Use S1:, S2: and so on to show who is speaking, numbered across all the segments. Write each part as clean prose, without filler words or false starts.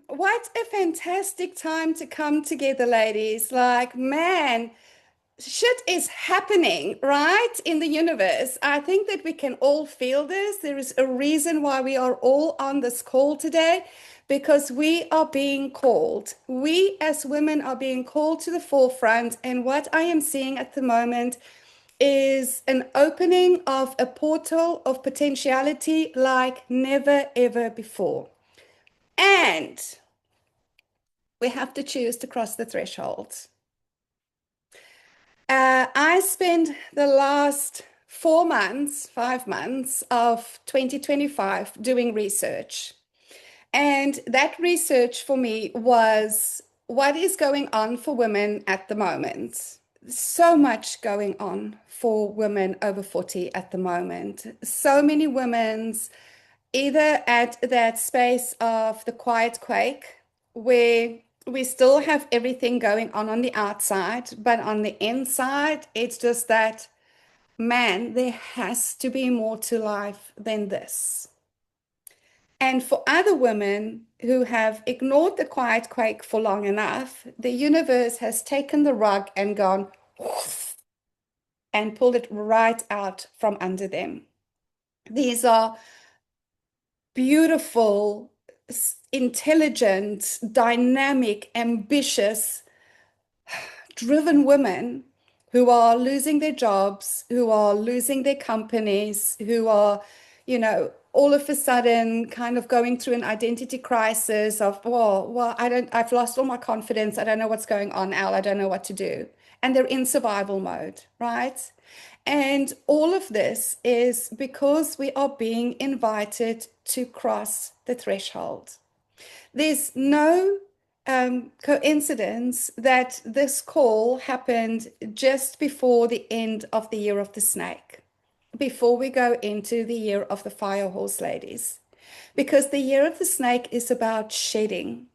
S1: What a fantastic time to come together, ladies. Like, man, shit is happening, right, in the universe. I think that we can all feel this. There is a reason why we are all on this call today, because we are being called. We as women are being called to the forefront. And what I am seeing at the moment is an opening of a portal of potentiality like never, ever before. And we have to choose to cross the threshold. I spent the last 4 months, 5 months of 2025 doing research. And that research for me was what is going on for women at the moment. So much going on for women over 40 at the moment. So many women's either at that space of the quiet quake, where we still have everything going on the outside, but on the inside, it's just that, man, there has to be more to life than this. And for other women who have ignored the quiet quake for long enough, the universe has taken the rug and gone whoosh, and pulled it right out from under them. These are beautiful, intelligent, dynamic, ambitious, driven women who are losing their jobs, who are losing their companies, who are, all of a sudden kind of going through an identity crisis of, well, I've lost all my confidence. I don't know what's going on, Al. I don't know what to do. And they're in survival mode, right? And all of this is because we are being invited to cross the threshold. There's no coincidence that this call happened just before the end of the year of the snake, before we go into the year of the fire horse, ladies. Because the year of the snake is about shedding.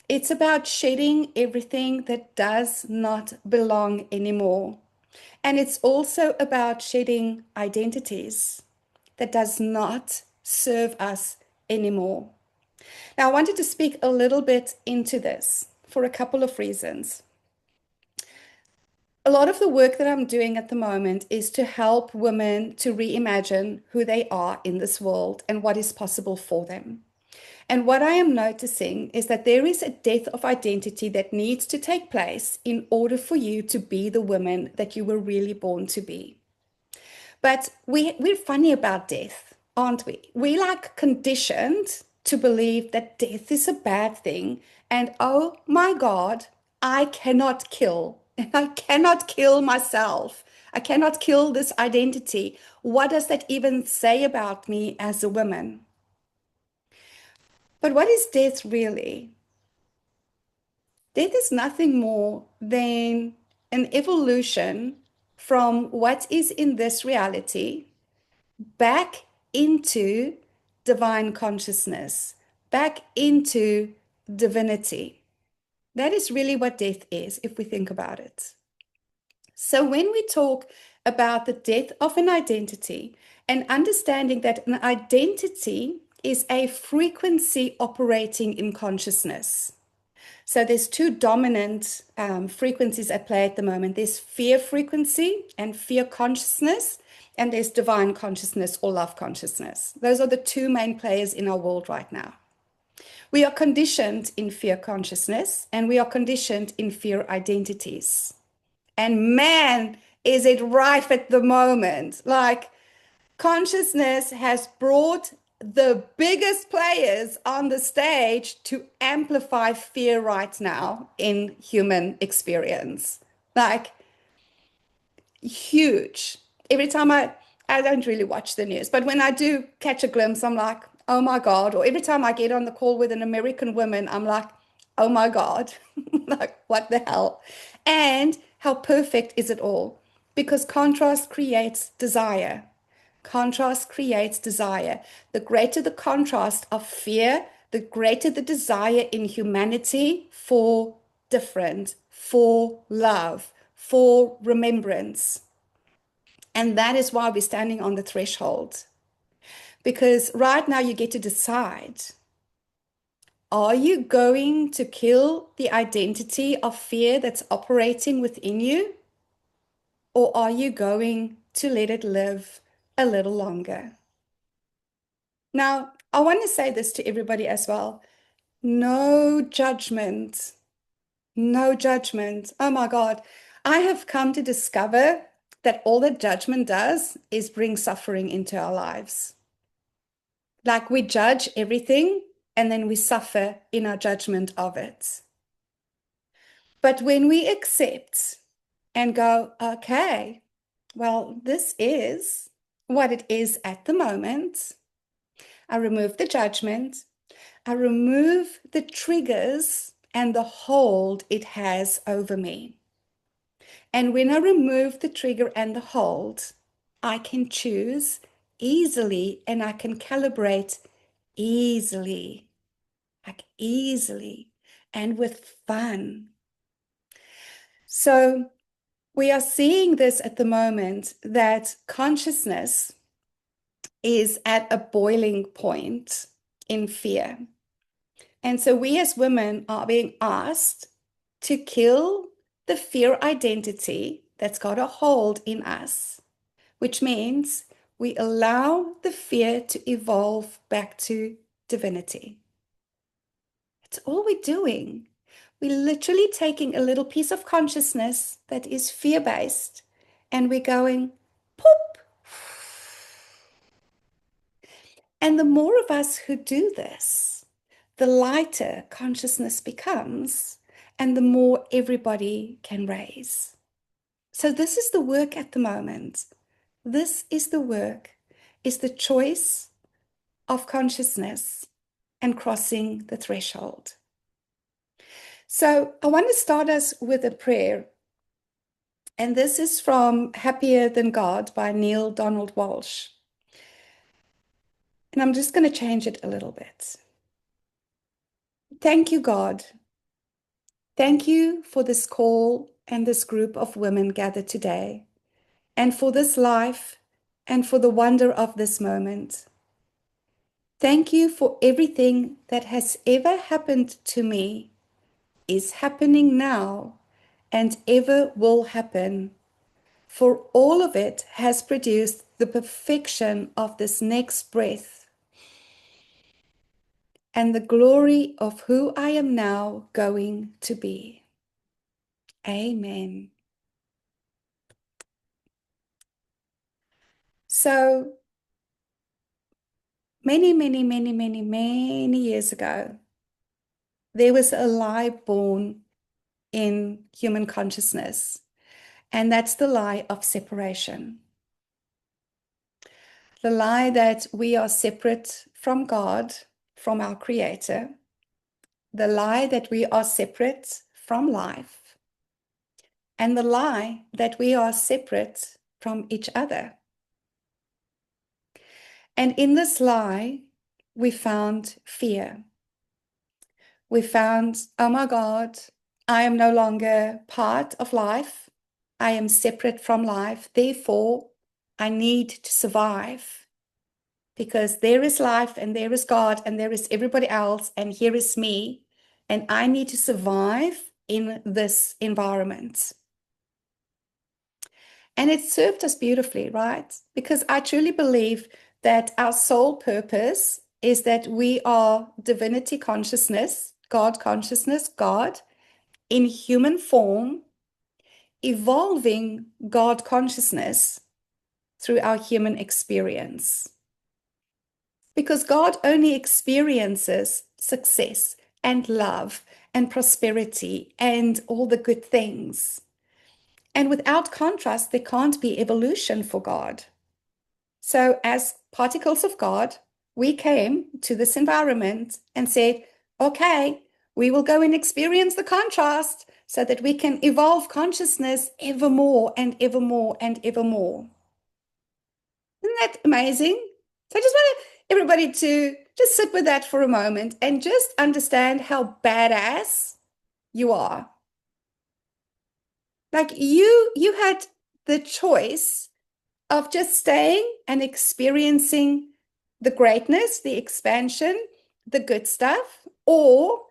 S1: It's about shedding everything that does not belong anymore. And it's also about shedding identities that does not serve us anymore. Now, I wanted to speak a little bit into this for a couple of reasons. A lot of the work that I'm doing at the moment is to help women to reimagine who they are in this world and what is possible for them. And what I am noticing is that there is a death of identity that needs to take place in order for you to be the woman that you were really born to be. But we're funny about death, aren't we? We like conditioned to believe that death is a bad thing. And oh my God, I cannot kill. I cannot kill myself. I cannot kill this identity. What does that even say about me as a woman? But what is death really? Death is nothing more than an evolution from what is in this reality back into divine consciousness, back into divinity. That is really what death is, if we think about it. So when we talk about the death of an identity and understanding that an identity is a frequency operating in consciousness. So there's two dominant frequencies at play at the moment. There's fear frequency and fear consciousness, and there's divine consciousness or love consciousness. Those are the two main players in our world right now. We are conditioned in fear consciousness, and we are conditioned in fear identities. And man, is it rife at the moment. Like, consciousness has brought the biggest players on the stage to amplify fear right now in human experience. Like, huge. Every time I don't really watch the news, but when I do catch a glimpse, I'm like, oh my God. Or every time I get on the call with an American woman, I'm like, oh my God, like, what the hell? And how perfect is it all? Because contrast creates desire. Contrast creates desire. The greater the contrast of fear, the greater the desire in humanity for different, for love, for remembrance. And that is why we're standing on the threshold. Because right now you get to decide, Are you going to kill the identity of fear that's operating within you? Or are you going to let it live a little longer? Now, I want to say this to everybody as well. No judgment. No judgment. Oh my God. I have come to discover that all that judgment does is bring suffering into our lives. Like we judge everything and then we suffer in our judgment of it. But when we accept and go, okay, well, this is what it is at the moment. I remove the judgment. I remove the triggers and the hold it has over me. And when I remove the trigger and the hold, I can choose easily and I can calibrate easily, like easily and with fun. So we are seeing this at the moment that consciousness is at a boiling point in fear. And so we as women are being asked to kill the fear identity that's got a hold in us, which means we allow the fear to evolve back to divinity. That's all we're doing. We're literally taking a little piece of consciousness that is fear-based and we're going, poof. And the more of us who do this, the lighter consciousness becomes and the more everybody can raise. So this is the work at the moment. This is the work, is the choice of consciousness and crossing the threshold. So I want to start us with a prayer. And this is from Happier Than God by Neil Donald Walsh. And I'm just going to change it a little bit. Thank you, God. Thank you for this call and this group of women gathered today, and for this life and for the wonder of this moment. Thank you for everything that has ever happened to me, is happening now, and ever will happen. For all of it has produced the perfection of this next breath and the glory of who I am now going to be. Amen. So many years ago, there was a lie born in human consciousness, and that's the lie of separation. The lie that we are separate from God, from our Creator. The lie that we are separate from life. And the lie that we are separate from each other. And in this lie, we found fear. We found, oh my God, I am no longer part of life. I am separate from life. Therefore, I need to survive because there is life and there is God and there is everybody else and here is me. And I need to survive in this environment. And it served us beautifully, right? Because I truly believe that our sole purpose is that we are divinity consciousness, God in human form, evolving God consciousness through our human experience. Because God only experiences success and love and prosperity and all the good things. And without contrast, there can't be evolution for God. So as particles of God, we came to this environment and said, okay, we will go and experience the contrast so that we can evolve consciousness ever more and ever more and ever more. Isn't that amazing? So I just want everybody to just sit with that for a moment and just understand how badass you are. Like you had the choice of just staying and experiencing the greatness, the expansion, the good stuff, Or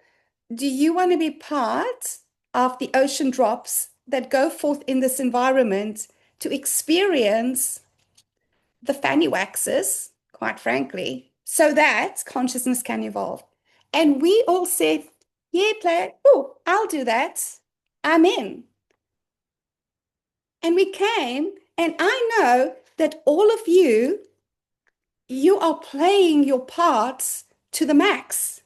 S1: do you want to be part of the ocean drops that go forth in this environment to experience the fanny waxes, quite frankly, so that consciousness can evolve? And we all said, yeah, play, oh, I'll do that. I'm in. And we came, and I know that all of you, you are playing your parts to the max.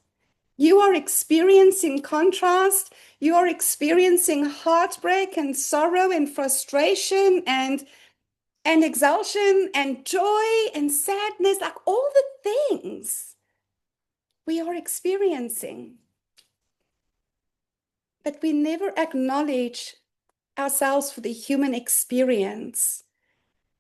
S1: You are experiencing contrast. You are experiencing heartbreak and sorrow and frustration and exhaustion and joy and sadness, like all the things we are experiencing. But we never acknowledge ourselves for the human experience.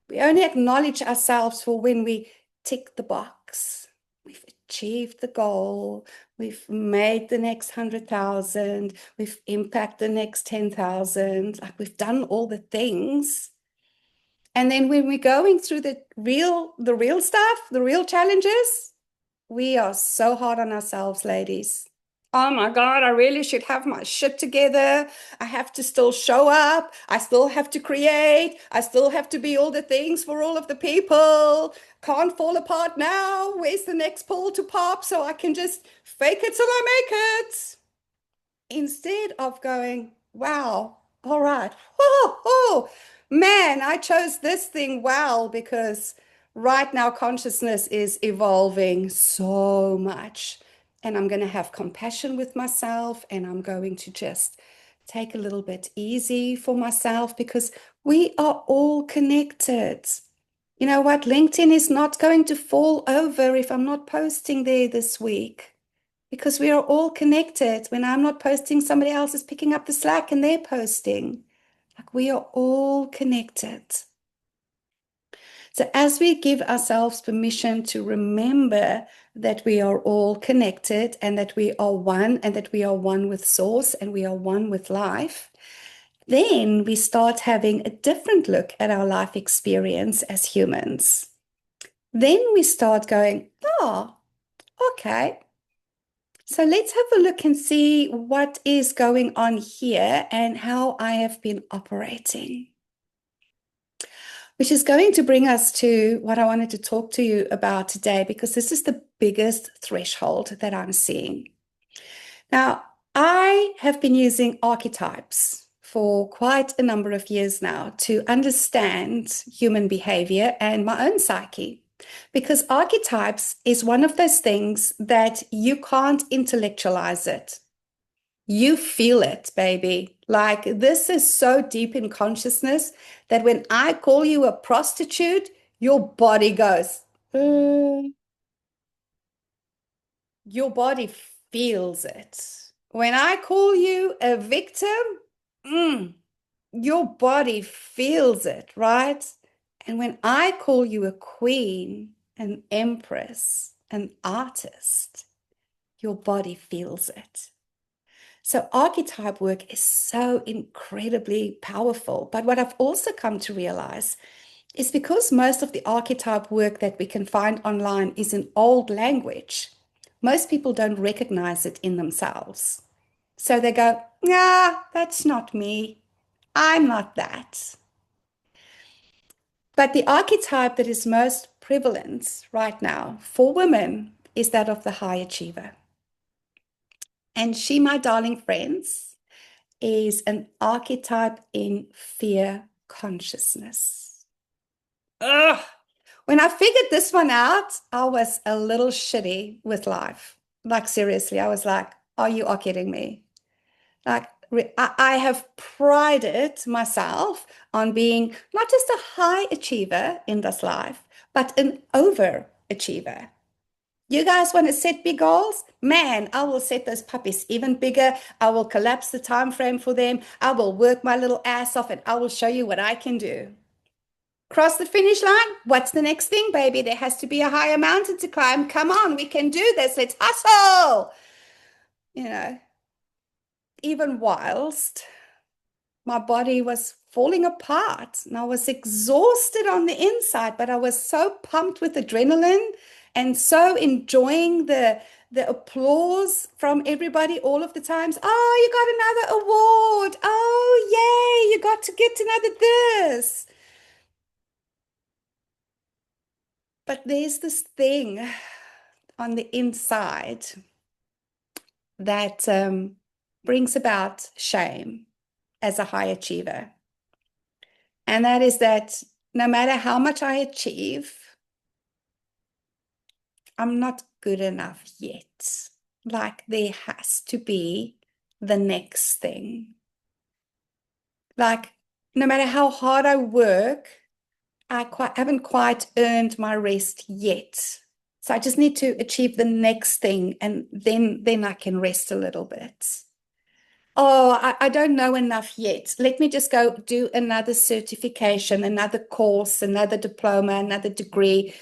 S1: We only acknowledge ourselves for when we tick the box. We've achieved the goal. We've made the next 100,000. We've impacted the next 10,000. Like we've done all the things. And then when we're going through the real stuff, the real challenges, we are so hard on ourselves, ladies. Oh my God, I really should have my shit together. I have to still show up. I still have to create. I still have to be all the things for all of the people. Can't fall apart now. Where's the next pull to pop so I can just fake it till I make it? Instead of going, wow, all right. Oh, man, I chose this thing well because right now consciousness is evolving so much. And I'm going to have compassion with myself and I'm going to just take a little bit easy for myself because we are all connected. You know what? LinkedIn is not going to fall over if I'm not posting there this week because we are all connected. When I'm not posting, somebody else is picking up the slack and they're posting. Like we are all connected. So as we give ourselves permission to remember that we are all connected and that we are one and that we are one with source and we are one with life, then we start having a different look at our life experience as humans. Then we start going, oh, okay. So let's have a look and see what is going on here and how I have been operating. Which is going to bring us to what I wanted to talk to you about today, because this is the biggest threshold that I'm seeing. Now, I have been using archetypes for quite a number of years now to understand human behavior and my own psyche. Because archetypes is one of those things that you can't intellectualize it. You feel it, baby. Like this is so deep in consciousness that when I call you a prostitute, your body goes, your body feels it. When I call you a victim, your body feels it, right? And when I call you a queen, an empress, an artist, your body feels it. So archetype work is so incredibly powerful. But what I've also come to realize is because most of the archetype work that we can find online is in old language, most people don't recognize it in themselves. So they go, nah, that's not me. I'm not that. But the archetype that is most prevalent right now for women is that of the high achiever. And she, my darling friends, is an archetype in fear consciousness. Ugh. When I figured this one out, I was a little shitty with life. Like, seriously, I was like, are you all kidding me? Like, I have prided myself on being not just a high achiever in this life, but an overachiever. You guys want to set big goals? Man, I will set those puppies even bigger. I will collapse the time frame for them. I will work my little ass off and I will show you what I can do. Cross the finish line. What's the next thing, baby? There has to be a higher mountain to climb. Come on, we can do this. Let's hustle. You know, even whilst my body was falling apart and I was exhausted on the inside, but I was so pumped with adrenaline and so enjoying the applause from everybody all of the times. Oh, you got another award. Oh, yay, you got to get another this. But there's this thing on the inside that brings about shame as a high achiever. And that is that no matter how much I achieve, I'm not good enough yet. Like there has to be the next thing. Like no matter how hard I work, haven't quite earned my rest yet. So I just need to achieve the next thing and then I can rest a little bit. Oh, I don't know enough yet. Let me just go do another certification, another course, another diploma, another degree,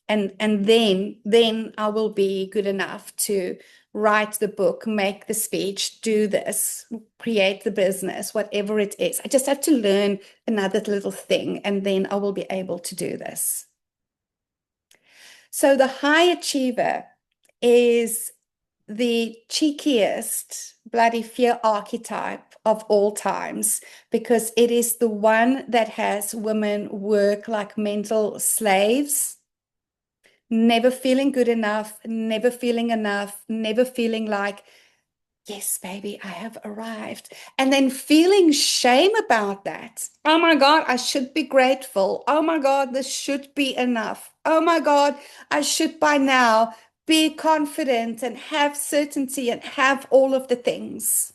S1: and then I will be good enough to write the book, make the speech, do this, create the business, whatever it is. I just have to learn another little thing, and then I will be able to do this. So the high achiever is the cheekiest bloody fear archetype of all times because it is the one that has women work like mental slaves, never feeling good enough, never feeling enough, never feeling like, yes, baby, I have arrived. And then feeling shame about that. Oh my God, I should be grateful. Oh my God, this should be enough. Oh my God, I should by now be confident and have certainty and have all of the things.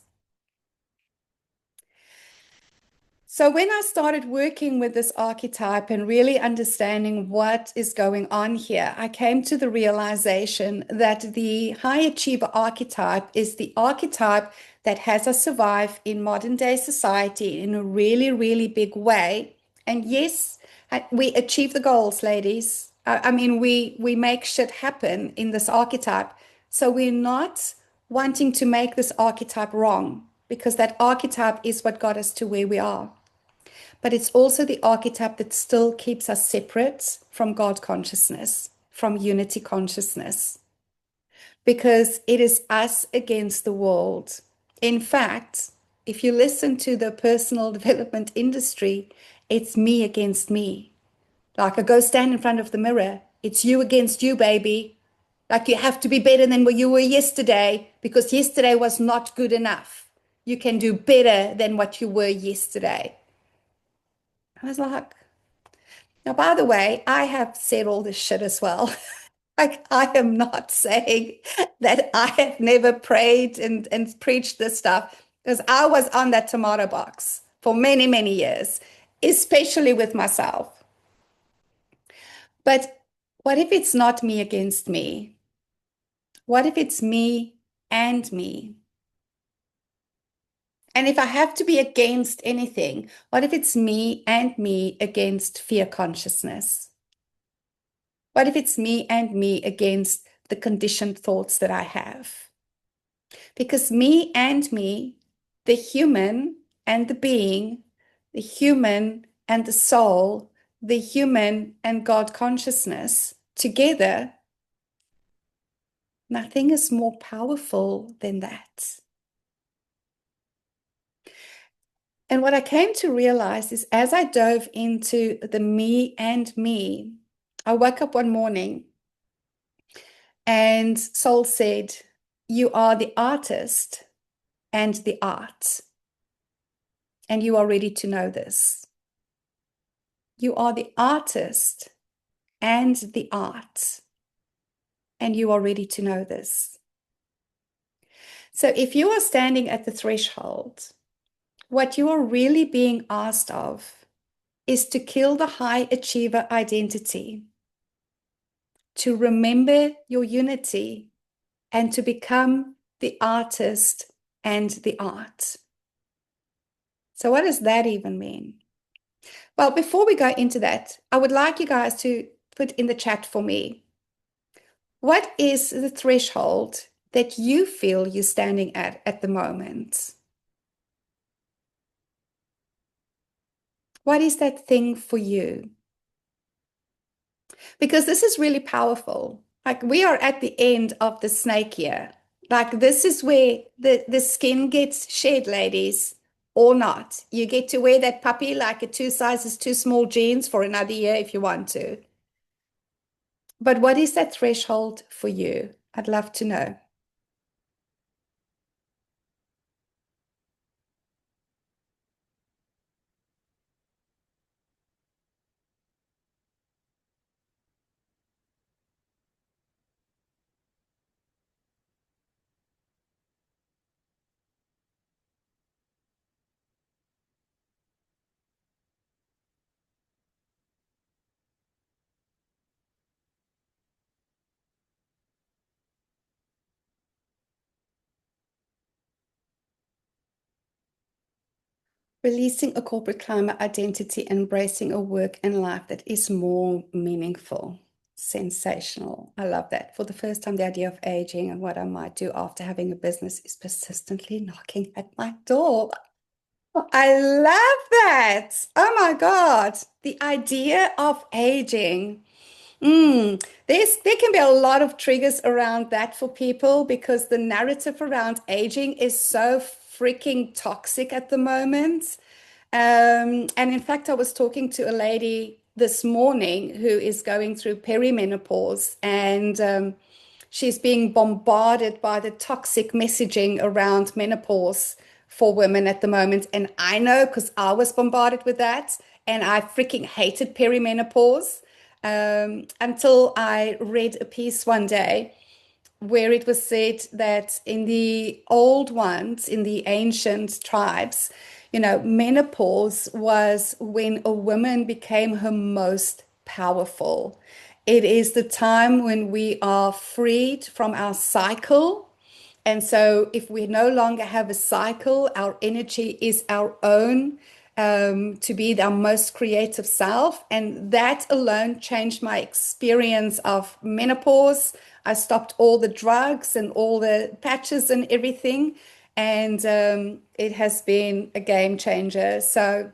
S1: So when I started working with this archetype and really understanding what is going on here, I came to the realization that the high achiever archetype is the archetype that has us survive in modern day society in a really, really big way. And yes, we achieve the goals, ladies. I mean, we make shit happen in this archetype. So we're not wanting to make this archetype wrong because that archetype is what got us to where we are. But it's also the archetype that still keeps us separate from God consciousness, from unity consciousness, because it is us against the world. In fact, if you listen to the personal development industry, it's me against me. Like I go stand in front of the mirror, it's you against you, baby. Like you have to be better than what you were yesterday because yesterday was not good enough. You can do better than what you were yesterday. I was like, now, by the way, I have said all this shit as well. Like, I am not saying that I have never prayed and preached this stuff because I was on that tomato box for many, many years, especially with myself. But what if it's not me against me? What if it's me and me? And if I have to be against anything, what if it's me and me against fear consciousness? What if it's me and me against the conditioned thoughts that I have? Because me and me, the human and the being, the human and the soul, the human and God consciousness together, nothing is more powerful than that. And what I came to realize is as I dove into the me and me, I woke up one morning and Soul said, you are the artist and the art. And you are ready to know this. You are the artist and the art. And you are ready to know this. So if you are standing at the threshold, what you are really being asked of is to kill the high achiever identity, to remember your unity, and to become the artist and the art. So what does that even mean? Well, before we go into that, I would like you guys to put in the chat for me. What is the threshold that you feel you're standing at the moment? What is that thing for you? Because this is really powerful. Like we are at the end of the snake year. Like this is where the skin gets shed, ladies, or not. You get to wear that puppy like a two sizes too small jeans for another year if you want to. But what is that threshold for you? I'd love to know. Releasing a corporate climate identity, embracing a work and life that is more meaningful. Sensational. I love that. For the first time, the idea of aging and what I might do after having a business is persistently knocking at my door. I love that. Oh my God. The idea of aging. There can be a lot of triggers around that for people because the narrative around aging is so freaking toxic at the moment. And in fact, I was talking to a lady this morning who is going through perimenopause, and she's being bombarded by the toxic messaging around menopause for women at the moment. And I know because I was bombarded with that, and I freaking hated perimenopause until I read a piece one day where it was said that in the old ones, in the ancient tribes, menopause was when a woman became her most powerful. It is the time when we are freed from our cycle. And so, if we no longer have a cycle, our energy is our own to be our most creative self. And that alone changed my experience of menopause. I stopped all the drugs and all the patches and everything. And it has been a game changer. So,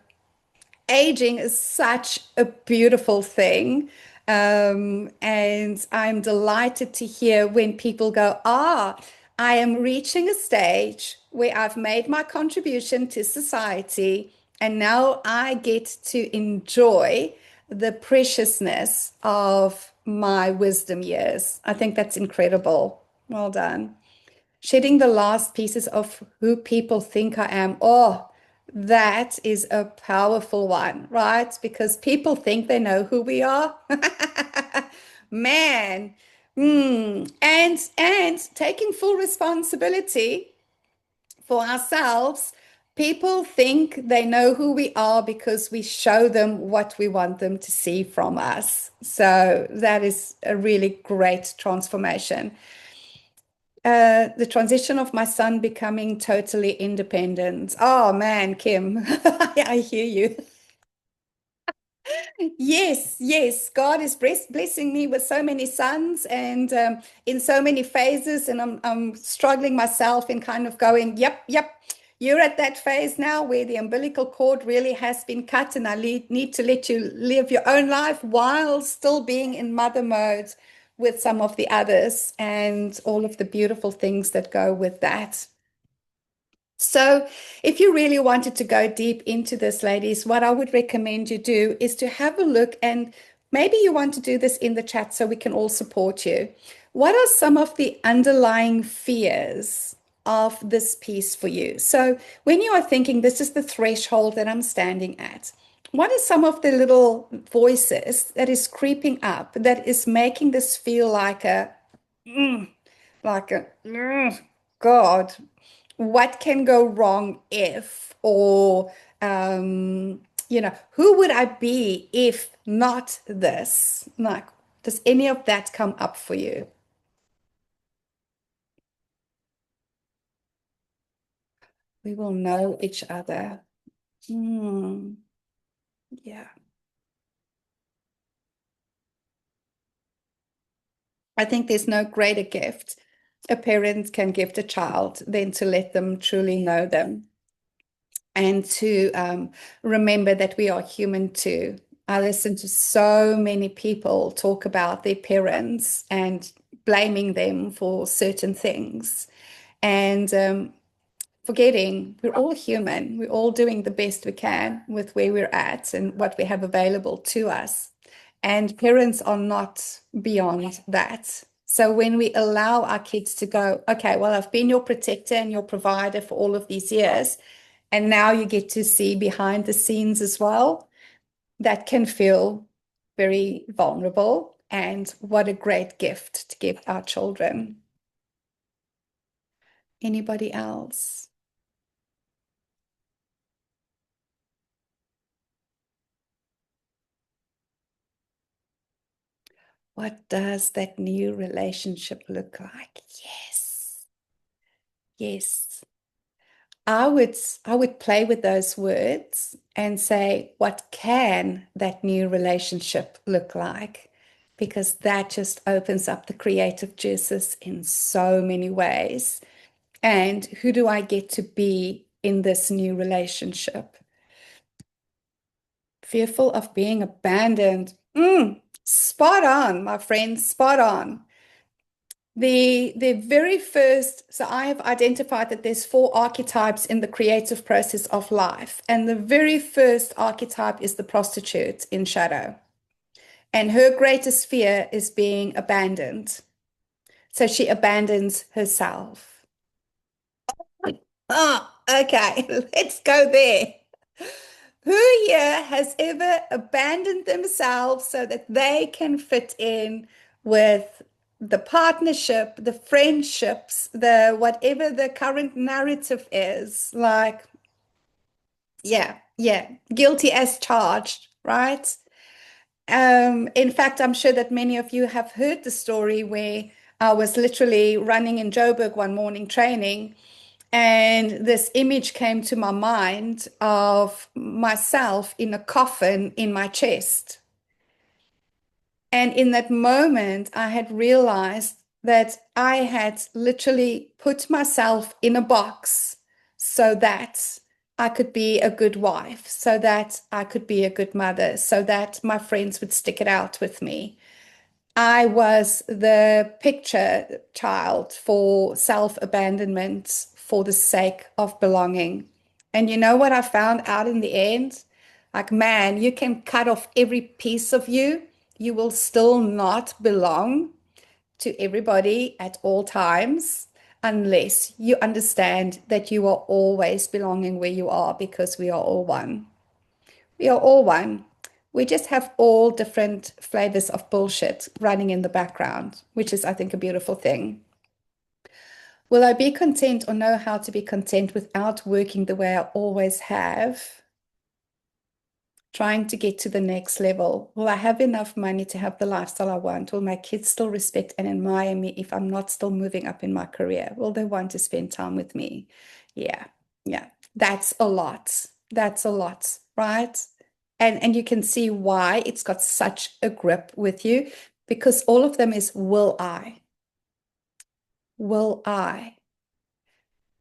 S1: aging is such a beautiful thing. And I'm delighted to hear when people go, I am reaching a stage where I've made my contribution to society, and now I get to enjoy the preciousness of my wisdom years. I think that's incredible. Well done. Shedding the last pieces of who people think I am. Oh, that is a powerful one, right? Because people think they know who we are. Man. And taking full responsibility for ourselves. People think they know who we are because we show them what we want them to see from us. So that is a really great transformation. The transition of my son becoming totally independent. Oh man, Kim, I hear you. Yes, yes. God is blessing me with so many sons and in so many phases, and I'm struggling myself in kind of going, yep, yep. You're at that phase now where the umbilical cord really has been cut, and I need to let you live your own life while still being in mother mode with some of the others and all of the beautiful things that go with that. So, if you really wanted to go deep into this, ladies, what I would recommend you do is to have a look, and maybe you want to do this in the chat so we can all support you. What are some of the underlying fears of this piece for you? So, when you are thinking, this is the threshold that I'm standing at, what are some of the little voices that is creeping up that is making this feel like a God, what can go wrong if, or, who would I be if not this? Like, does any of that come up for you? We will know each other. Hmm. Yeah. I think there's no greater gift a parent can gift a child than to let them truly know them and to remember that we are human too. I listen to so many people talk about their parents and blaming them for certain things. And forgetting we're all human. We're all doing the best we can with where we're at and what we have available to us. And parents are not beyond that. So when we allow our kids to go, okay, well, I've been your protector and your provider for all of these years, and now you get to see behind the scenes as well, that can feel very vulnerable. And what a great gift to give our children. Anybody else? What does that new relationship look like? Yes. Yes. I would play with those words and say, what can that new relationship look like? Because that just opens up the creative juices in so many ways. And who do I get to be in this new relationship? Fearful of being abandoned. Spot on, my friend, spot on. The very first, so I have identified that there's four archetypes in the creative process of life. And the very first archetype is the prostitute in shadow. And her greatest fear is being abandoned. So she abandons herself. Ah, okay, let's go there. Who here has ever abandoned themselves so that they can fit in with the partnership, the friendships, the whatever the current narrative is? Like, yeah, yeah, guilty as charged, right? In fact, I'm sure that many of you have heard the story where I was literally running in Joburg one morning training, and this image came to my mind of myself in a coffin in my chest. And in that moment, I had realized that I had literally put myself in a box so that I could be a good wife, so that I could be a good mother, so that my friends would stick it out with me. I was the picture child for self-abandonment for the sake of belonging. And you know what I found out in the end? Like, man, you can cut off every piece of you. You will still not belong to everybody at all times unless you understand that you are always belonging where you are because we are all one. We are all one. We just have all different flavors of bullshit running in the background, which is, I think, a beautiful thing. Will I be content or know how to be content without working the way I always have, trying to get to the next level? Will I have enough money to have the lifestyle I want? Will my kids still respect and admire me if I'm not still moving up in my career? Will they want to spend time with me? Yeah, yeah, that's a lot. That's a lot, right? And you can see why it's got such a grip with you because all of them is will I? Will I?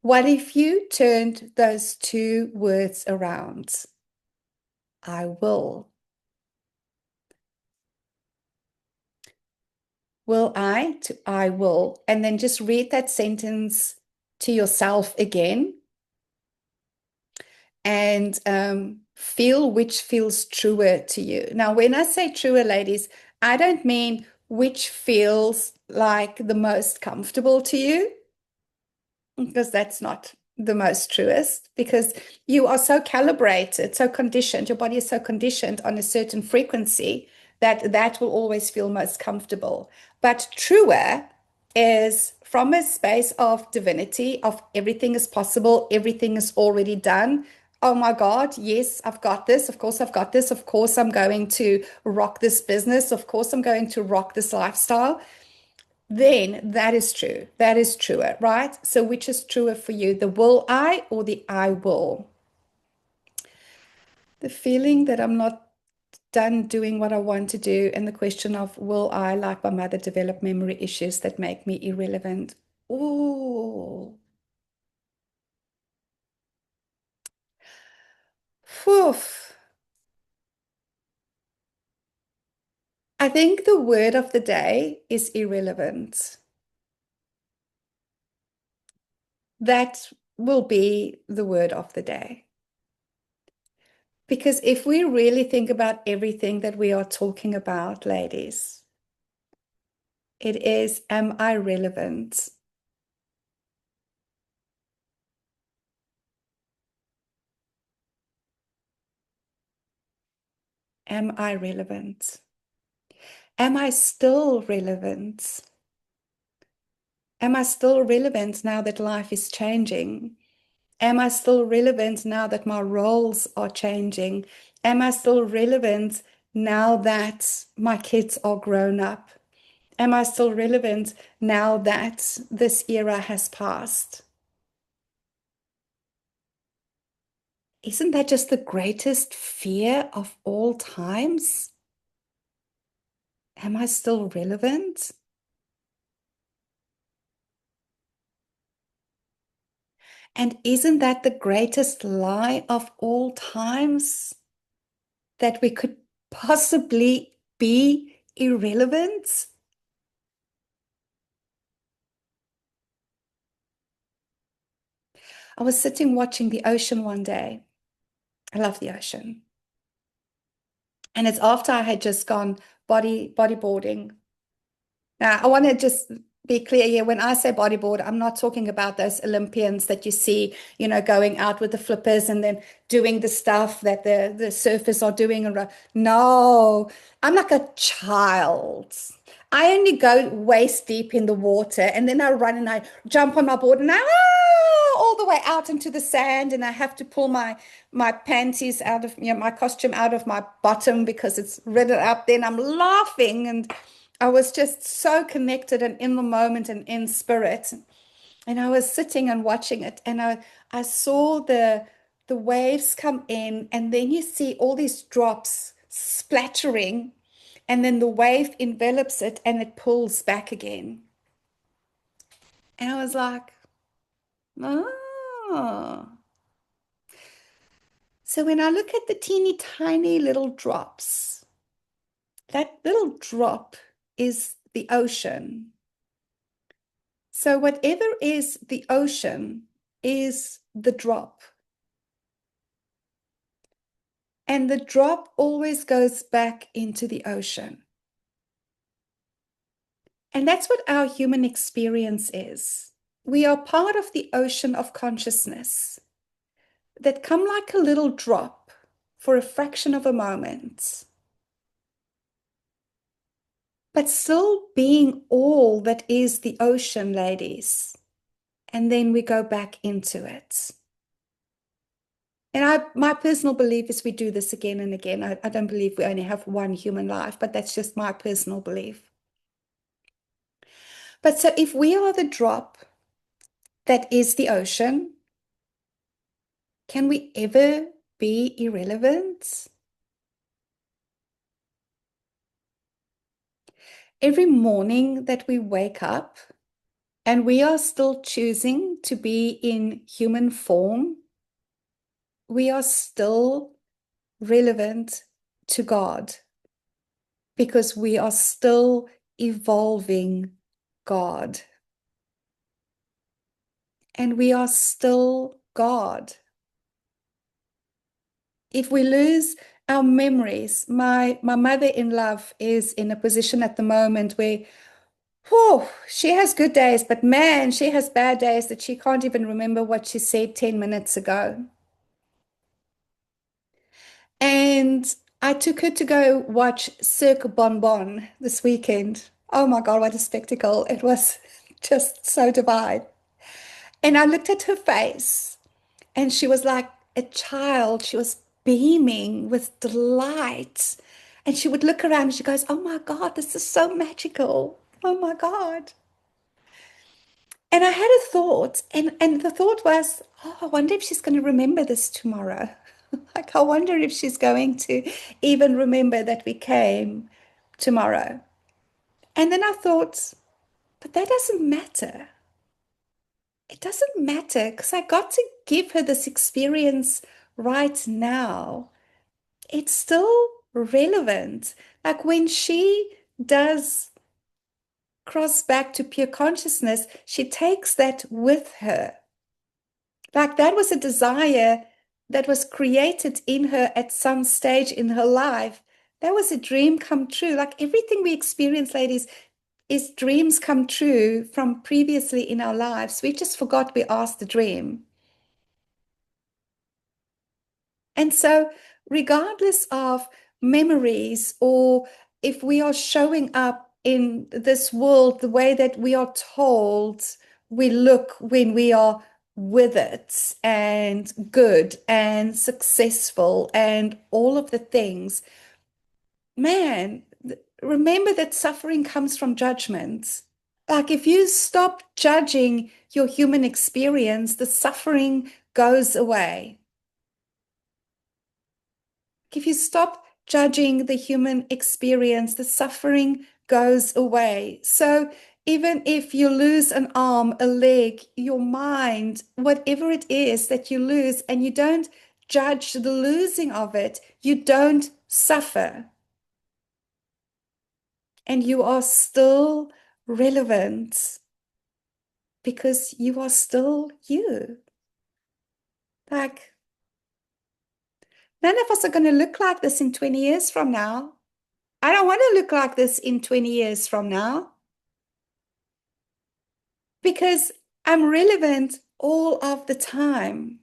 S1: What if you turned those two words around? I will. Will I to I will. And then just read that sentence to yourself again and feel which feels truer to you. Now, when I say truer, ladies, I don't mean which feels like the most comfortable to you, because that's not the most truest, because you are so calibrated, so conditioned, your body is so conditioned on a certain frequency that that will always feel most comfortable. But truer is from a space of divinity, of everything is possible, everything is already done. Oh my God, yes, I've got this. Of course, I've got this. Of course, I'm going to rock this business. Of course, I'm going to rock this lifestyle. Then that is true. That is truer, right? So which is truer for you, the will I or the I will? The feeling that I'm not done doing what I want to do, and the question of will I, like my mother, develop memory issues that make me irrelevant? Oh, whew. I think the word of the day is irrelevant. That will be the word of the day. Because if we really think about everything that we are talking about, ladies, it is, am I relevant? Am I relevant? Am I still relevant? Am I still relevant now that life is changing? Am I still relevant now that my roles are changing? Am I still relevant now that my kids are grown up? Am I still relevant now that this era has passed? Isn't that just the greatest fear of all times? Am I still relevant? And isn't that the greatest lie of all times? That we could possibly be irrelevant? I was sitting watching the ocean one day. I love the ocean. And it's after I had just gone bodyboarding. Now, I want to just be clear here. When I say bodyboard, I'm not talking about those Olympians that you see, going out with the flippers and then doing the stuff that the surfers are doing. No, I'm like a child. I only go waist deep in the water and then I run and I jump on my board and all the way out into the sand and I have to pull my panties out of, my costume out of my bottom because it's ridden up. Then I'm laughing and I was just so connected and in the moment and in spirit. And I was sitting and watching it, and I saw the waves come in, and then you see all these drops splattering, and then the wave envelops it and it pulls back again. And I was like, oh. So when I look at the teeny tiny little drops, that little drop is the ocean. So whatever is the ocean is the drop. And the drop always goes back into the ocean. And that's what our human experience is. We are part of the ocean of consciousness that come like a little drop for a fraction of a moment, but still being all that is the ocean, ladies. And then we go back into it. And my personal belief is we do this again and again. I don't believe we only have one human life, but that's just my personal belief. But so if we are the drop that is the ocean, can we ever be irrelevant? Every morning that we wake up and we are still choosing to be in human form, we are still relevant to God because we are still evolving God. And we are still God. If we lose our memories, my mother-in-law is in a position at the moment where, whew, she has good days, but man, she has bad days that she can't even remember what she said 10 minutes ago. And I took her to go watch Cirque Bonbon this weekend. Oh my God, what a spectacle. It was just so divine. And I looked at her face and she was like a child. She was beaming with delight. And she would look around and she goes, oh my God, this is so magical. Oh my God. And I had a thought, and the thought was, oh, I wonder if she's going to remember this tomorrow. Like, I wonder if she's going to even remember that we came tomorrow. And then I thought, but that doesn't matter. It doesn't matter because I got to give her this experience right now. It's still relevant. Like when she does cross back to pure consciousness, she takes that with her. Like that was a desire that was created in her at some stage in her life. That was a dream come true. Like everything we experience, ladies, is dreams come true from previously in our lives. We just forgot we asked the dream. And so, regardless of memories or if we are showing up in this world the way that we are told we look when we are with it and good and successful and all of the things, man, remember that suffering comes from judgment. Like if you stop judging your human experience, the suffering goes away. If you stop judging the human experience, the suffering goes away. So even if you lose an arm, a leg, your mind, whatever it is that you lose, and you don't judge the losing of it, you don't suffer. And you are still relevant because you are still you. Like, none of us are going to look like this in 20 years from now. I don't want to look like this in 20 years from now because I'm relevant all of the time.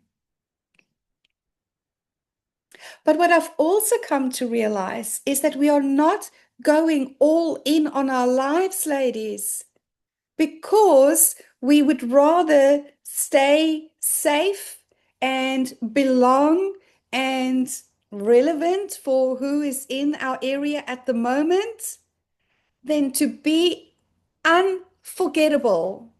S1: But what I've also come to realize is that we are not going all in on our lives, ladies, because we would rather stay safe and belong and relevant for who is in our area at the moment than to be unforgettable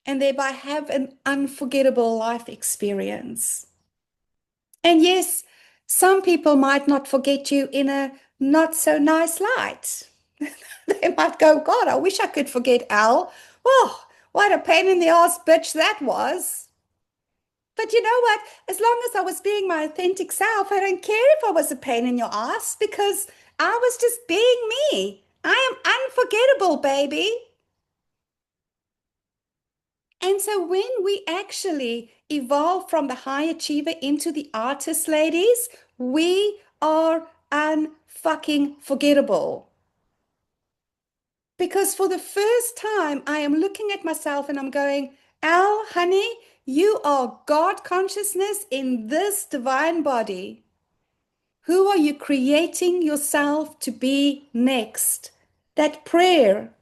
S1: and thereby have an unforgettable life experience. And yes, some people might not forget you in a not so nice light. They might go, God, I wish I could forget Elle. Oh, what a pain in the ass bitch that was. But you know what? As long as I was being my authentic self, I don't care if I was a pain in your ass because I was just being me. I am unforgettable, baby. And so when we actually evolve from the high achiever into the artist, ladies, we are unfucking forgettable. Because for the first time, I am looking at myself and I'm going, Elle, honey, you are God consciousness in this divine body. Who are you creating yourself to be next? That prayer.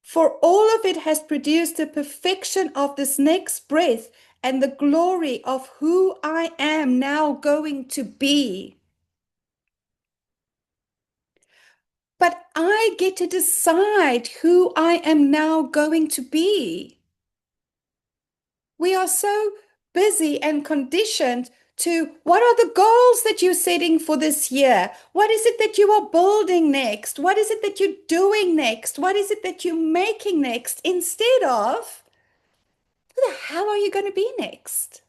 S1: For all of it has produced the perfection of this next breath and the glory of who I am now going to be. But I get to decide who I am now going to be. We are so busy and conditioned to what are the goals that you're setting for this year? What is it that you are building next? What is it that you're doing next? What is it that you're making next? Instead of, who the hell are you going to be next?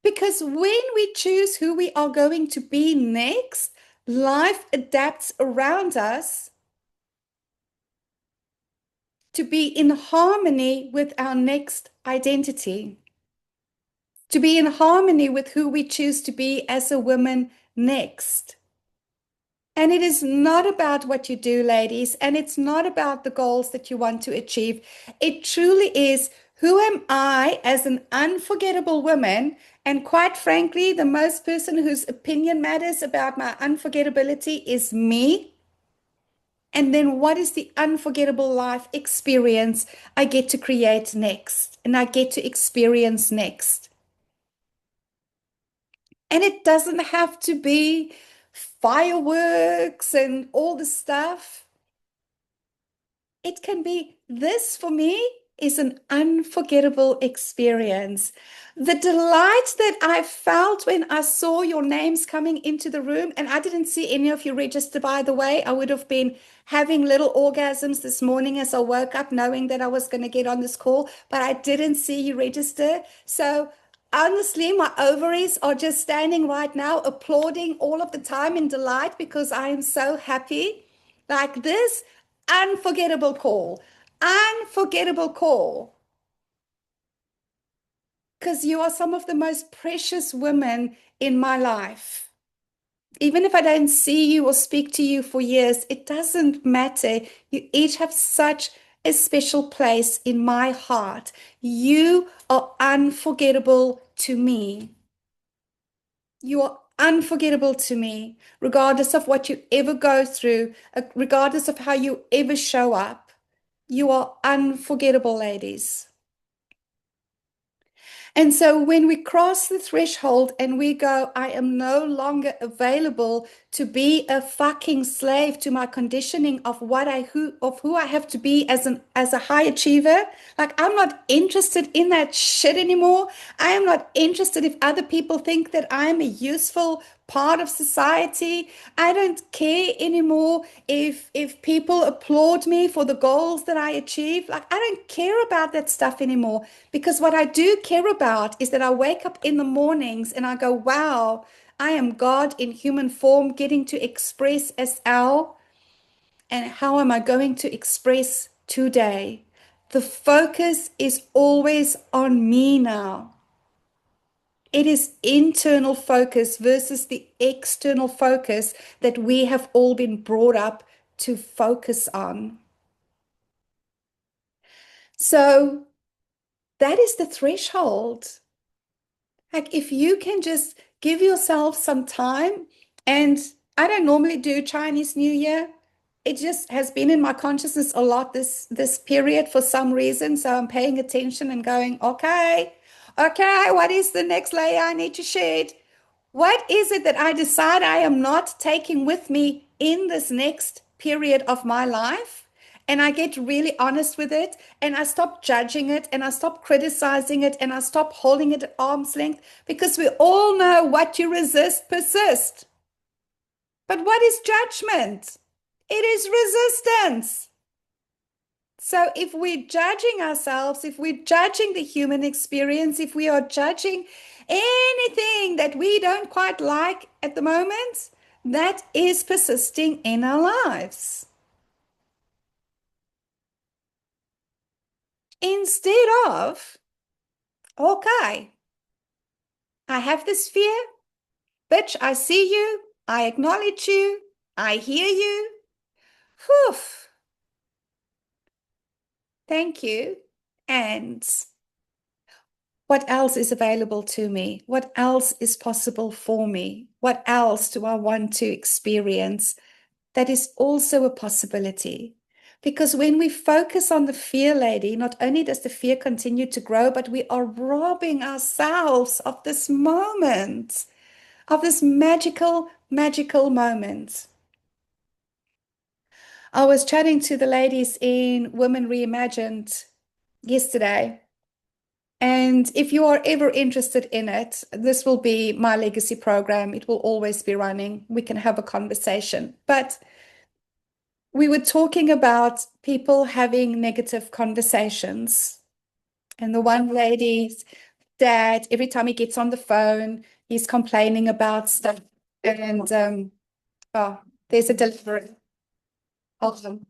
S1: Because when we choose who we are going to be next, life adapts around us to be in harmony with our next identity, to be in harmony with who we choose to be as a woman next. And it is not about what you do, ladies, and it's not about the goals that you want to achieve. It truly is, who am I as an unforgettable woman? And quite frankly, the most person whose opinion matters about my unforgettability is me. And then what is the unforgettable life experience I get to create next and I get to experience next? And it doesn't have to be fireworks and all the stuff. It can be, this for me is an unforgettable experience. The delight that I felt when I saw your names coming into the room, and I didn't see any of you register, by the way. I would have been having little orgasms this morning as I woke up, knowing that I was going to get on this call, but I didn't see you register. So honestly, my ovaries are just standing right now, applauding all of the time in delight because I am so happy. Like this unforgettable call, unforgettable call, because you are some of the most precious women in my life. Even if I don't see you or speak to you for years, it doesn't matter. You each have such a special place in my heart. You are unforgettable to me. You are unforgettable to me, regardless of what you ever go through, regardless of how you ever show up. You are unforgettable, ladies. And so when we cross the threshold and we go, I am no longer available to be a fucking slave to my conditioning of who I have to be as a high achiever. Like I'm not interested in that shit anymore. I am not interested if other people think that I'm a useful part of society. I don't care anymore if people applaud me for the goals that I achieve. Like I don't care about that stuff anymore because what I do care about is that I wake up in the mornings and I go, wow, I am God in human form getting to express as Elle. And how am I going to express today? The focus is always on me now. It is internal focus versus the external focus that we have all been brought up to focus on. So that is the threshold. Like if you can just give yourself some time, and I don't normally do Chinese New Year. It just has been in my consciousness a lot this period for some reason. So I'm paying attention and going, okay, okay, what is the next layer I need to shed? What is it that I decide I am not taking with me in this next period of my life? And I get really honest with it and I stop judging it and I stop criticizing it and I stop holding it at arm's length because we all know what you resist persists. But what is judgment? It is resistance. So if we're judging ourselves, if we're judging the human experience, if we are judging anything that we don't quite like at the moment, that is persisting in our lives. Instead of, okay, I have this fear, bitch, I see you, I acknowledge you, I hear you. Whew, thank you. And what else is available to me? What else is possible for me? What else do I want to experience? That is also a possibility. Because when we focus on the fear, lady, not only does the fear continue to grow, but we are robbing ourselves of this moment, of this magical, magical moment. I was chatting to the ladies in Women Reimagined yesterday. And if you are ever interested in it, this will be my legacy program. It will always be running. We can have a conversation. But we were talking about people having negative conversations. And the one lady's dad, every time he gets on the phone, he's complaining about stuff. And oh, there's a delivery. Hold on.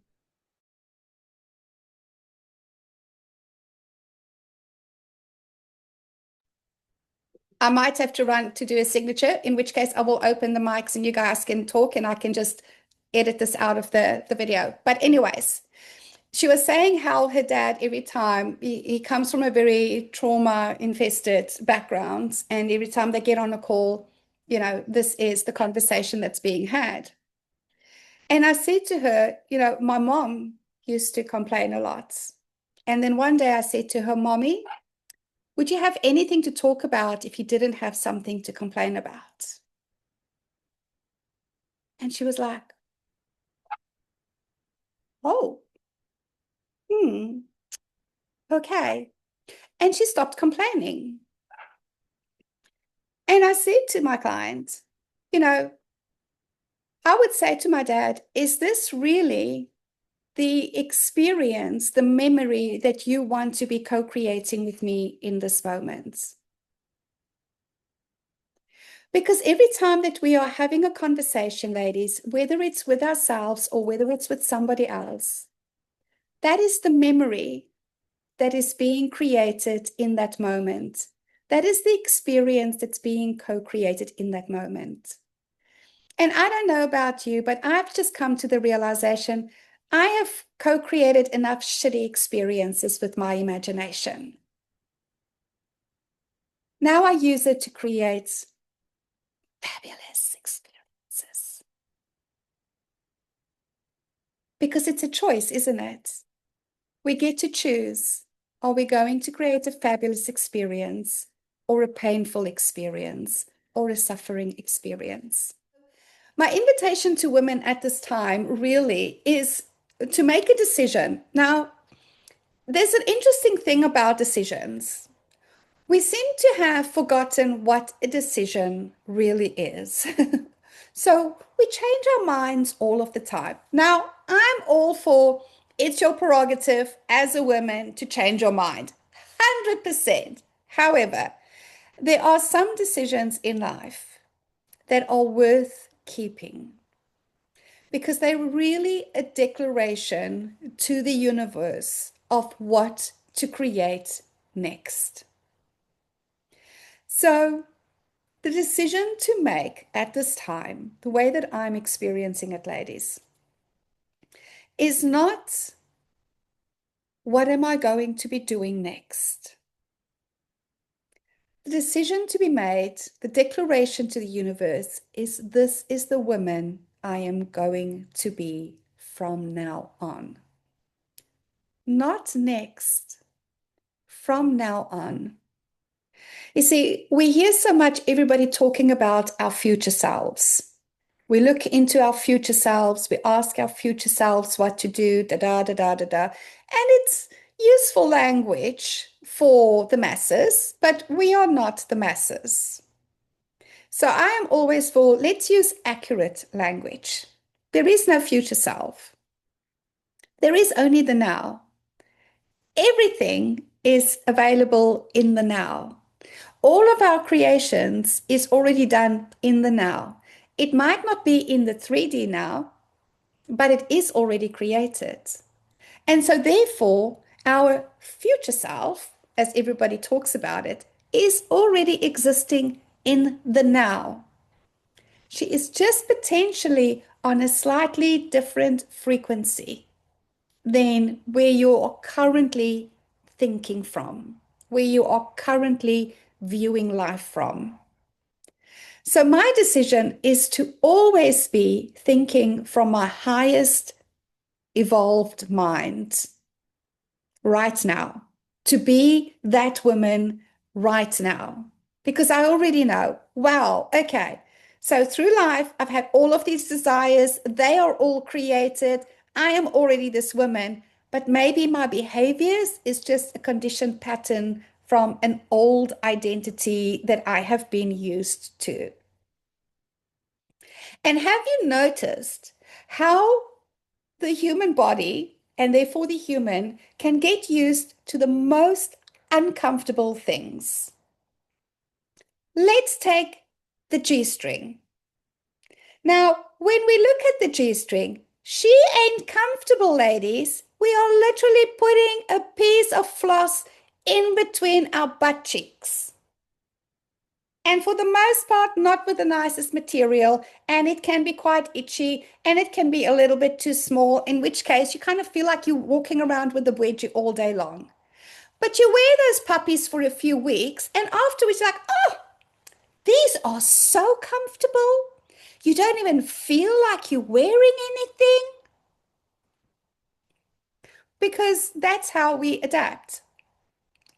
S1: I might have to run to do a signature, in which case I will open the mics and you guys can talk and I can just edit this out of the video. But anyways, she was saying how her dad, every time he comes from a very trauma infested background, and every time they get on a call, this is the conversation that's being had. And I said to her, my mom used to complain a lot. And then one day I said to her, Mommy, would you have anything to talk about if you didn't have something to complain about? And she was like, oh, hmm, okay. And she stopped complaining. And I said to my client, I would say to my dad, is this really the experience, the memory that you want to be co-creating with me in this moment? Because every time that we are having a conversation, ladies, whether it's with ourselves or whether it's with somebody else, that is the memory that is being created in that moment. That is the experience that's being co-created in that moment. And I don't know about you, but I've just come to the realization I have co-created enough shitty experiences with my imagination. Now I use it to create fabulous experiences. Because it's a choice, isn't it? We get to choose. Are we going to create a fabulous experience or a painful experience or a suffering experience? My invitation to women at this time really is to make a decision. Now, there's an interesting thing about decisions. We seem to have forgotten what a decision really is. So we change our minds all of the time. Now, I'm all for it's your prerogative as a woman to change your mind, 100%. However, there are some decisions in life that are worth keeping because they're really a declaration to the universe of what to create next. So, the decision to make at this time, the way that I'm experiencing it, ladies, is not what am I going to be doing next? The decision to be made, the declaration to the universe is this is the woman I am going to be from now on. Not next, from now on. You see, we hear so much everybody talking about our future selves. We look into our future selves, we ask our future selves what to do, da da da da da da. And it's useful language for the masses, but we are not the masses. So I am always for let's use accurate language. There is no future self, there is only the now. Everything is available in the now. All of our creations is already done in the now. It might not be in the 3D now, but it is already created. And so therefore, our future self, as everybody talks about it, is already existing in the now. She is just potentially on a slightly different frequency than where you are currently thinking from, where you are currently viewing life from. So my decision is to always be thinking from my highest evolved mind right now, to be that woman right now, because I already know, wow, okay. So through life, I've had all of these desires. They are all created. I am already this woman, but maybe my behaviors is just a conditioned pattern from an old identity that I have been used to. And have you noticed how the human body, and therefore the human, can get used to the most uncomfortable things? Let's take the G string. Now, when we look at the G string, she ain't comfortable, ladies. We are literally putting a piece of floss in between our butt cheeks. And for the most part, not with the nicest material, and it can be quite itchy, and it can be a little bit too small, in which case you kind of feel like you're walking around with a wedgie all day long. But you wear those puppies for a few weeks, and afterwards you're like, oh, these are so comfortable. You don't even feel like you're wearing anything, because that's how we adapt.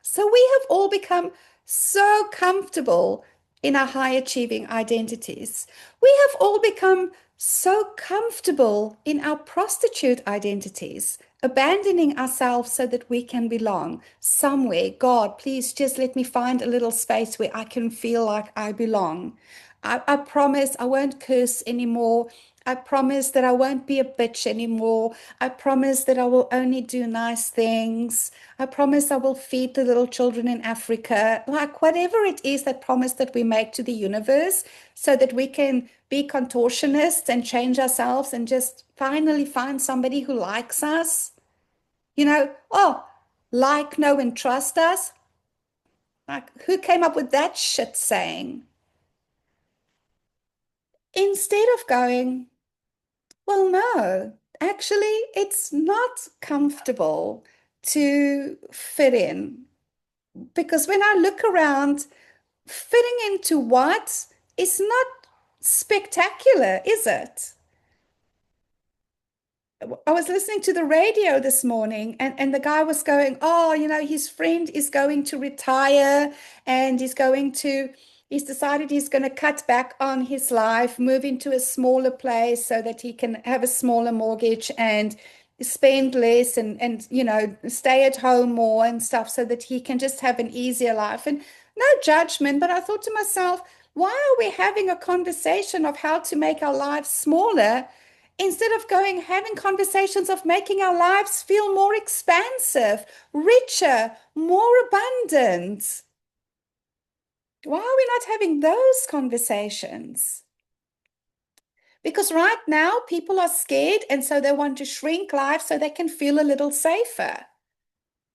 S1: So we have all become so comfortable in our high achieving identities. We have all become so comfortable in our prostitute identities, abandoning ourselves so that we can belong somewhere. God, please just let me find a little space where I can feel like I belong. I promise I won't curse anymore. I promise that I won't be a bitch anymore. I promise that I will only do nice things. I promise I will feed the little children in Africa. Like whatever it is, that promise that we make to the universe so that we can be contortionists and change ourselves and just finally find somebody who likes us. Oh, like, know, and trust us. Like, who came up with that shit saying? Instead of going, well, no, actually, it's not comfortable to fit in. Because when I look around, fitting into what is not spectacular, is it? I was listening to the radio this morning, and the guy was going, oh, his friend is going to retire and he's decided he's going to cut back on his life, move into a smaller place so that he can have a smaller mortgage and spend less and stay at home more and stuff so that he can just have an easier life. And no judgment, but I thought to myself, why are we having a conversation of how to make our lives smaller? Instead of going having conversations of making our lives feel more expansive, richer, more abundant. Why are we not having those conversations? Because right now people are scared and so they want to shrink life so they can feel a little safer.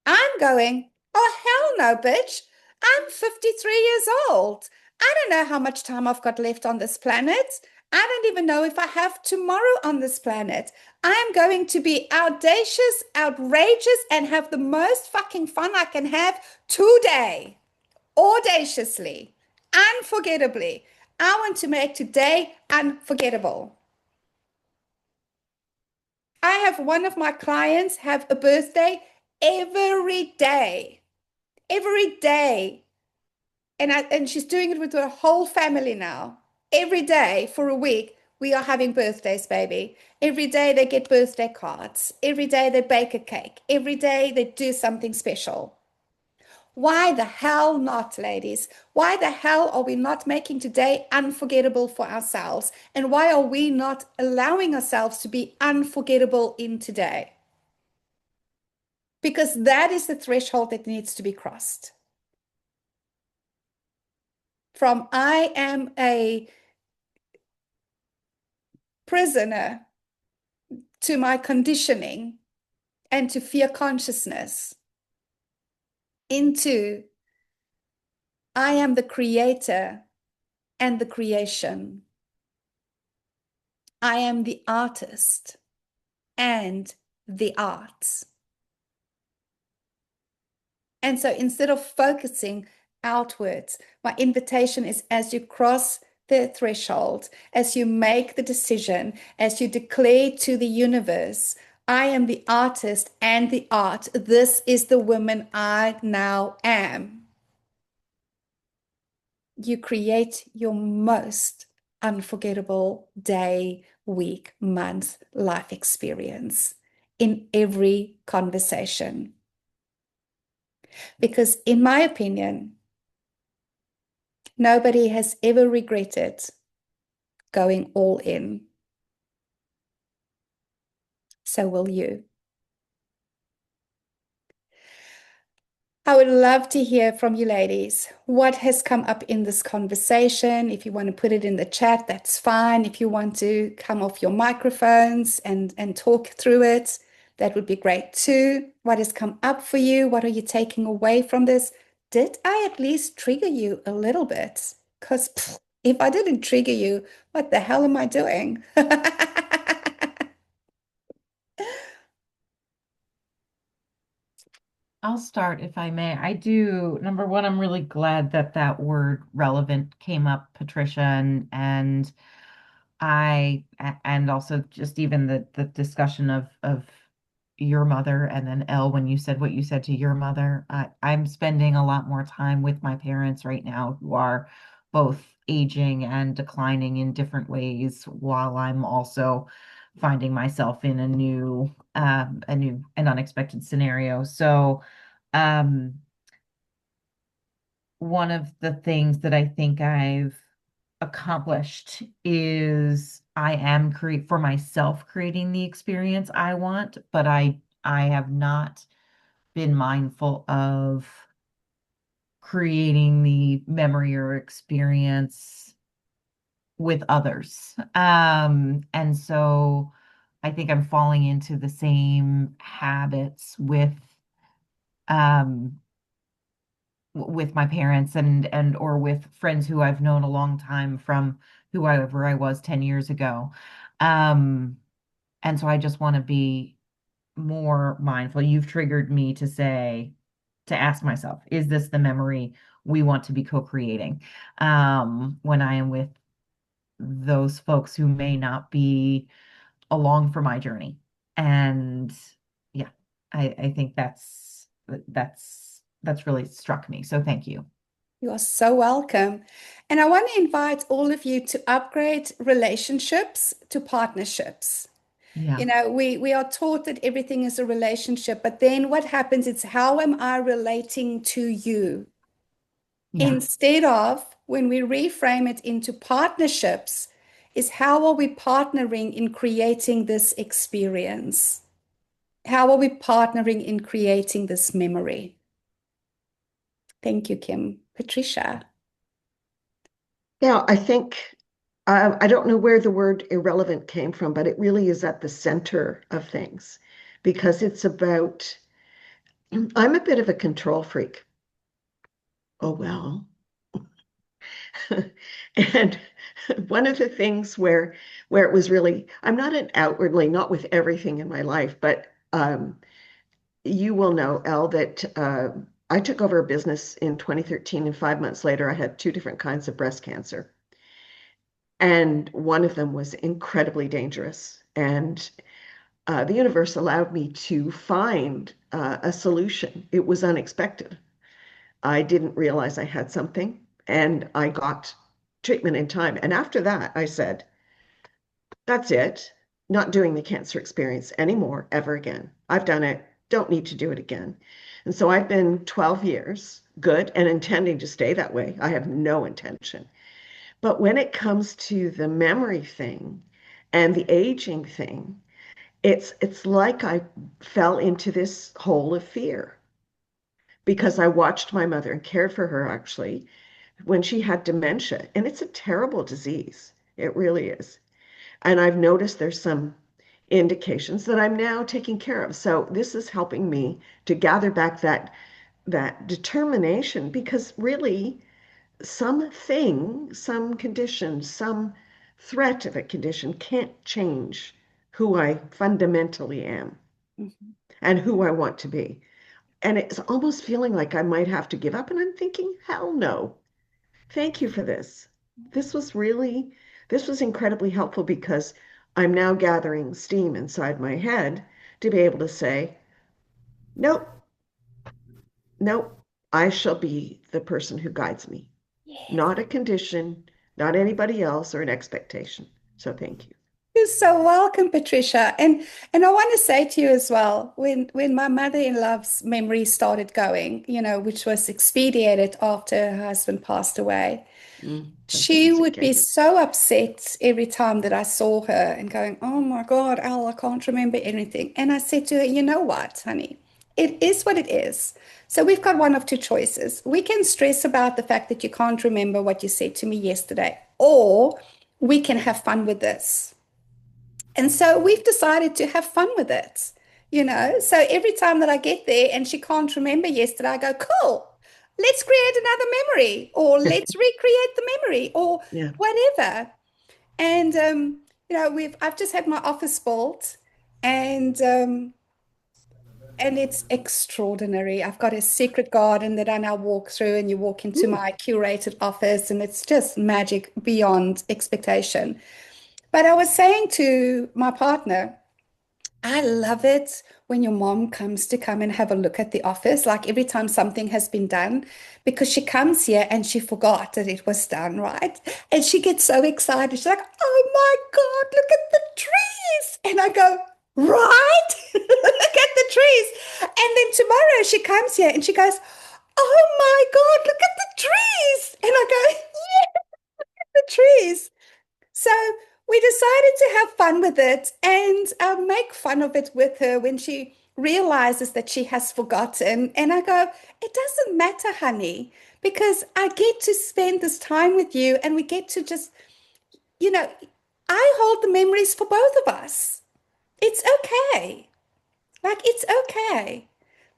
S1: I'm going, oh, hell no, bitch. I'm 53 years old. I don't know how much time I've got left on this planet. I don't even know if I have tomorrow on this planet. I am going to be audacious, outrageous, and have the most fucking fun I can have today. Audaciously, unforgettably. I want to make today unforgettable. I have one of my clients have a birthday every day. Every day. And she's doing it with her whole family now. Every day for a week, we are having birthdays, baby. Every day they get birthday cards. Every day they bake a cake. Every day they do something special. Why the hell not, ladies? Why the hell are we not making today unforgettable for ourselves? And why are we not allowing ourselves to be unforgettable in today? Because that is the threshold that needs to be crossed. From I am a prisoner to my conditioning and to fear consciousness into I am the creator and the creation. I am the artist and the arts. And so instead of focusing outwards, my invitation is as you cross the threshold, as you make the decision, as you declare to the universe, I am the artist and the art. This is the woman I now am. You create your most unforgettable day, week, month, life experience in every conversation. Because, in my opinion, nobody has ever regretted going all in. So will you. I would love to hear from you ladies. What has come up in this conversation? If you want to put it in the chat, that's fine. If you want to come off your microphones and talk through it, that would be great too. What has come up for you? What are you taking away from this? Did I at least trigger you a little bit? Because if I didn't trigger you, what the hell am I doing?
S2: I'll start if I may. I do. Number one, I'm really glad that that word relevant came up, Patricia, and and also just even the discussion of your mother and then Elle when you said what you said to your mother. I'm spending a lot more time with my parents right now who are both aging and declining in different ways while I'm also finding myself in an unexpected scenario. So um, one of the things that I think I've accomplished is I am create for myself creating the experience I want, but I have not been mindful of creating the memory or experience with others. And so I think I'm falling into the same habits um with my parents and or with friends who I've known a long time from whoever I was 10 years ago. Um, and so I just want to be more mindful. You've triggered me to say, to ask myself, is this the memory we want to be co-creating when I am with those folks who may not be along for my journey? And yeah, I think that's really struck me. So thank you.
S1: You are so welcome. And I want to invite all of you to upgrade relationships to partnerships.
S2: Yeah,
S1: We are taught that everything is a relationship, but then what happens is how am I relating to you?
S2: yeah.
S1: Instead of when we reframe it into partnerships, is how are we partnering in creating this experience? How are we partnering in creating this memory? Thank you, Kim. Patricia.
S3: Yeah, I think I don't know where the word irrelevant came from, but it really is at the center of things because it's about, I'm a bit of a control freak. Oh, well. And one of the things where it was really, I'm not an outwardly, not with everything in my life, but you will know, Elle, that I took over a business in 2013, and 5 months later, I had two different kinds of breast cancer. And one of them was incredibly dangerous. And the universe allowed me to find a solution. It was unexpected. I didn't realize I had something, and I got treatment in time. And after that, I said, that's it. Not doing the cancer experience anymore, ever again. I've done it. Don't need to do it again. And so I've been 12 years good and intending to stay that way. I have no intention. But when it comes to the memory thing and the aging thing, it's like I fell into this hole of fear because I watched my mother and cared for her actually when she had dementia. And it's a terrible disease. It really is. And I've noticed there's some indications that I'm now taking care of. So this is helping me to gather back that determination because really something, some condition, some threat of a condition can't change who I fundamentally am
S1: Mhm.
S3: and who I want to be. And it's almost feeling like I might have to give up. And I'm thinking, hell no. Thank you for this. This was really, this was incredibly helpful because I'm now gathering steam inside my head to be able to say, nope, nope, I shall be the person who guides me,
S1: Yes.
S3: not a condition, not anybody else or an expectation. So thank you.
S1: You're so welcome, Patricia. And I want to say to you as well, when my mother-in-law's memory started going, which was expedited after her husband passed away, she
S3: Sometimes it
S1: would
S3: can
S1: be
S3: be.
S1: so upset every time that I saw her and going, "Oh my God, Al, I can't remember anything." And I said to her, "You know what, honey? It is what it is. So we've got one of two choices. We can stress about the fact that you can't remember what you said to me yesterday, or we can have fun with this." And so we've decided to have fun with it. So every time that I get there and she can't remember yesterday, I go, cool, let's create another memory or let's recreate the memory or
S3: Yeah.
S1: whatever. And I've just had my office built and it's extraordinary. I've got a secret garden that I now walk through, and you walk into
S3: Ooh.
S1: my curated office, and it's just magic beyond expectation. But I was saying to my partner, I love it when your mom comes to come and have a look at the office, like every time something has been done, because she comes here and she forgot that it was done, right? And she gets so excited. She's like, oh my God, look at the trees. And I go, right? Look at the trees. And then tomorrow she comes here and she goes, oh my God, look at the trees. And I go, trees. So we decided to have fun with it and make fun of it with her when she realizes that she has forgotten. And I go, it doesn't matter, honey, because I get to spend this time with you and we get to just, you know, I hold the memories for both of us. It's okay. Like, it's okay.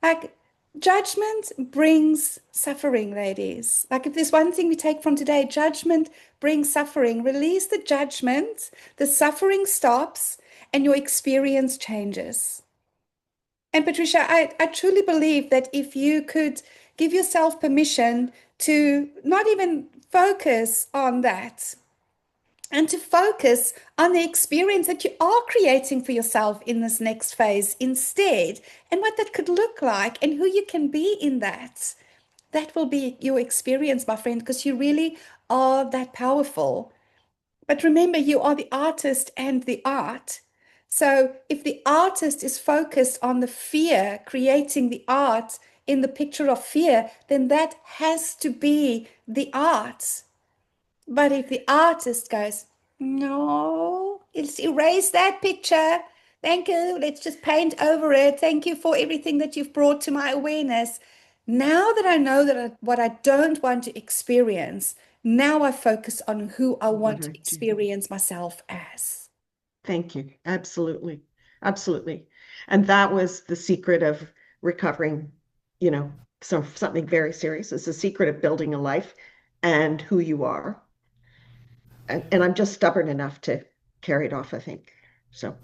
S1: Like, judgment brings suffering, ladies. Like, if there's one thing we take from today, judgment brings suffering. Release the judgment, the suffering stops, and your experience changes. And Patricia, I truly believe that if you could give yourself permission to not even focus on that, and to focus on the experience that you are creating for yourself in this next phase instead, and what that could look like, and who you can be in that. That will be your experience, my friend, because you really are that powerful. But remember, you are the artist and the art. So if the artist is focused on the fear, creating the art in the picture of fear, then that has to be the art. But if the artist goes, no, let's erase that picture. Thank you. Let's just paint over it. Thank you for everything that you've brought to my awareness. Now that I know what I don't want to experience, now I focus on who I want
S3: What
S1: to
S3: I do.
S1: experience myself as.
S3: Thank you. Absolutely. Absolutely. And that was the secret of recovering, you know, something very serious. It's the secret of building a life and who you are. And I'm just stubborn enough to carry it off, I think. So,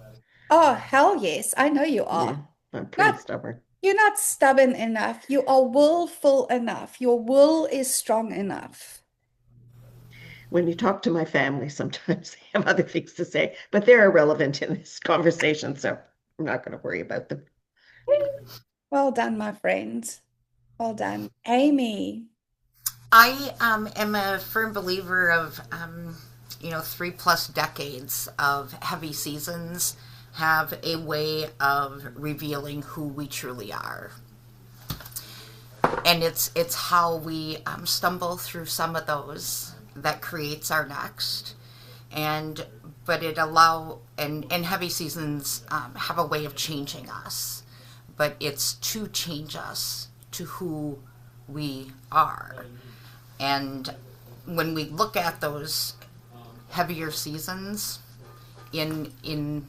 S1: Oh, hell yes. I know you
S3: yeah,
S1: are.
S3: I'm pretty
S1: Not,
S3: stubborn.
S1: you're not stubborn enough. You are willful enough. Your will is strong enough.
S3: When you talk to my family, sometimes they have other things to say, but they're irrelevant in this conversation, so I'm not going to worry about them.
S1: Well done, my friend. Well done. Amy.
S4: I am a firm believer of, 3+ decades of heavy seasons have a way of revealing who we truly are. And it's how we stumble through some of those that creates our next. And but it allow and heavy seasons have a way of changing us, but it's to change us to who we are. And when we look at those heavier seasons in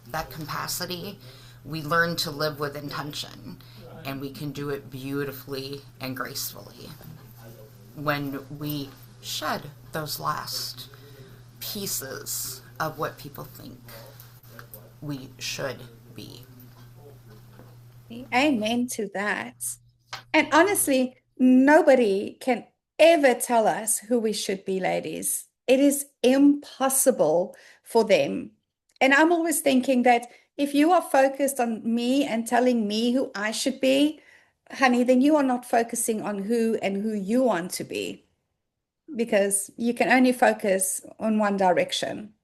S4: that capacity, we learn to live with intention, and we can do it beautifully and gracefully when we shed those last pieces of what people think we should be.
S1: Amen to that. And honestly, nobody can ever tell us who we should be, ladies. It is impossible for them. And I'm always thinking that if you are focused on me and telling me who I should be, honey, then you are not focusing on who and who you want to be, because you can only focus on one direction.